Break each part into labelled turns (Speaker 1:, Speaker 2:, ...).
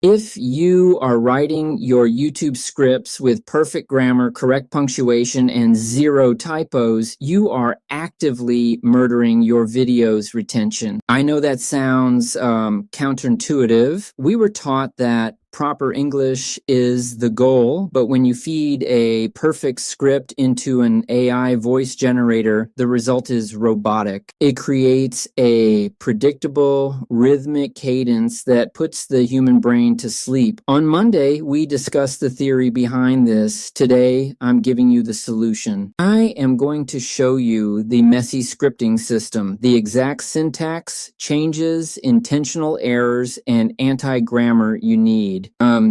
Speaker 1: If you are writing your YouTube scripts with perfect grammar, correct punctuation, and zero typos, you are actively murdering your video's retention. I know that sounds counterintuitive. We were taught that proper English is the goal, but when you feed a perfect script into an AI voice generator, the result is robotic. It creates a predictable, rhythmic cadence that puts the human brain to sleep. On Monday, we discussed the theory behind this. Today, I'm giving you the solution. I am going to show you the messy scripting system, the exact syntax, changes, intentional errors, and anti-grammar you need.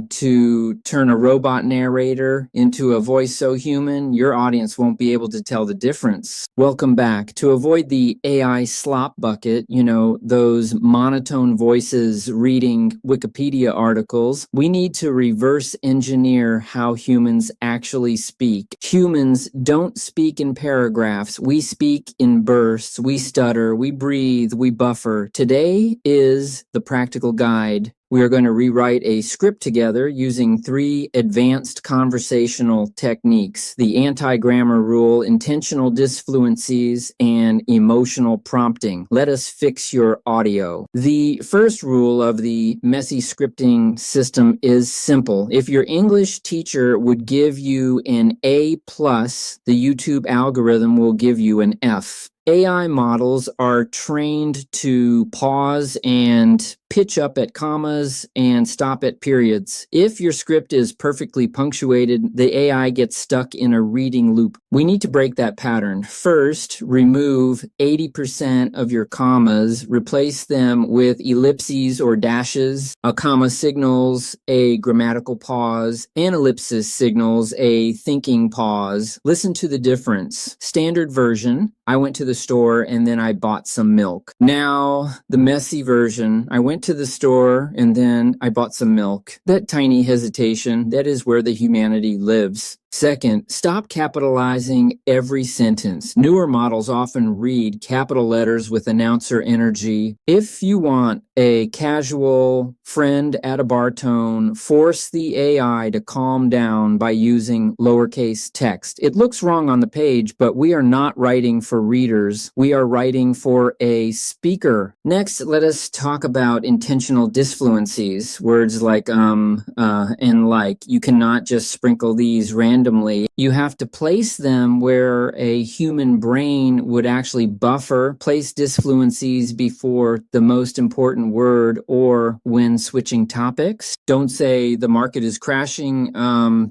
Speaker 1: To turn a robot narrator into a voice so human, your audience won't be able to tell the difference. Welcome back. To avoid the AI slop bucket, you know, those monotone voices reading Wikipedia articles, we need to reverse engineer how humans actually speak. Humans don't speak in paragraphs. We speak in bursts. We stutter, we breathe, we buffer. Today is the practical guide. We are going to rewrite a script together using 3 advanced conversational techniques: the anti-grammar rule, intentional disfluencies, and emotional prompting. Let us fix your audio. The first rule of the messy scripting system is simple. If your English teacher would give you an A+, the YouTube algorithm will give you an F. AI models are trained to pause and pitch up at commas and stop at periods. If your script is perfectly punctuated, the AI gets stuck in a reading loop. We need to break that pattern. First, remove 80% of your commas, replace them with ellipses or dashes. A comma signals a grammatical pause. An ellipsis signals a thinking pause. Listen to the difference. Standard version, I went to the store and then I bought some milk. Now, the messy version, I went to the store and then I bought some milk. That tiny hesitation, that is where the humanity lives. Second, stop capitalizing every sentence. Newer models often read capital letters with announcer energy. If you want a casual friend at a bar tone, force the AI to calm down by using lowercase text. It looks wrong on the page, but we are not writing for readers. We are writing for a speaker. Next, let us talk about intentional disfluencies. Words like and like. You cannot just sprinkle these randomly. You have to place them where a human brain would actually buffer, place disfluencies before the most important word or when switching topics. Don't say the market is crashing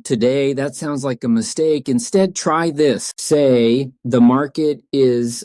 Speaker 1: today. That sounds like a mistake. Instead, try this. Say the market is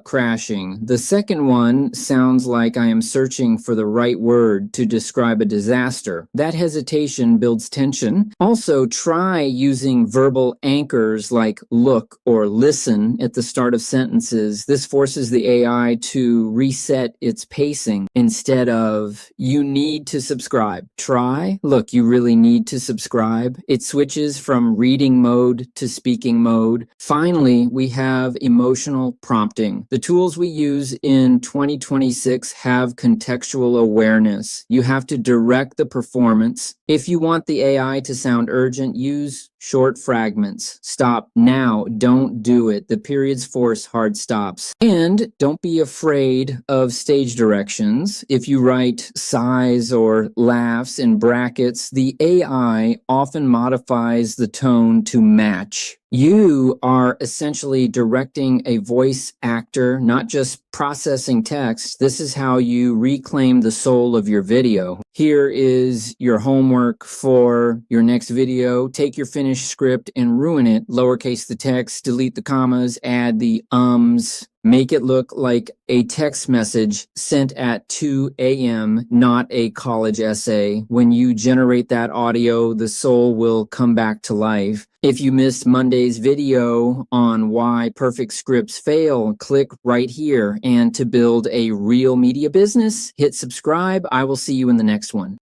Speaker 1: crashing. The second one sounds like I am searching for the right word to describe a disaster. That hesitation builds tension. Also, try using verbal anchors like look or listen at the start of sentences. This forces the AI to reset its pacing instead of you need to subscribe. Try, look, you really need to subscribe. It switches from reading mode to speaking mode. Finally, we have emotional prompting. The tools we use in 2026 have contextual awareness. You have to direct the performance. If you want the AI to sound urgent, use short fragments. Stop now. Don't do it. The periods force hard stops. And don't be afraid of stage directions. If you write sighs or laughs in brackets, the AI often modifies the tone to match. You are essentially directing a voice actor, not just processing text. This is how you reclaim the soul of your video. Here is your homework for your next video. Take your finished script and ruin it. Lowercase the text, delete the commas, add the ums. Make it look like a text message sent at 2 a.m., not a college essay. When you generate that audio, the soul will come back to life. If you missed Monday's video on why perfect scripts fail, click right here. And to build a real media business, hit subscribe. I will see you in the next one.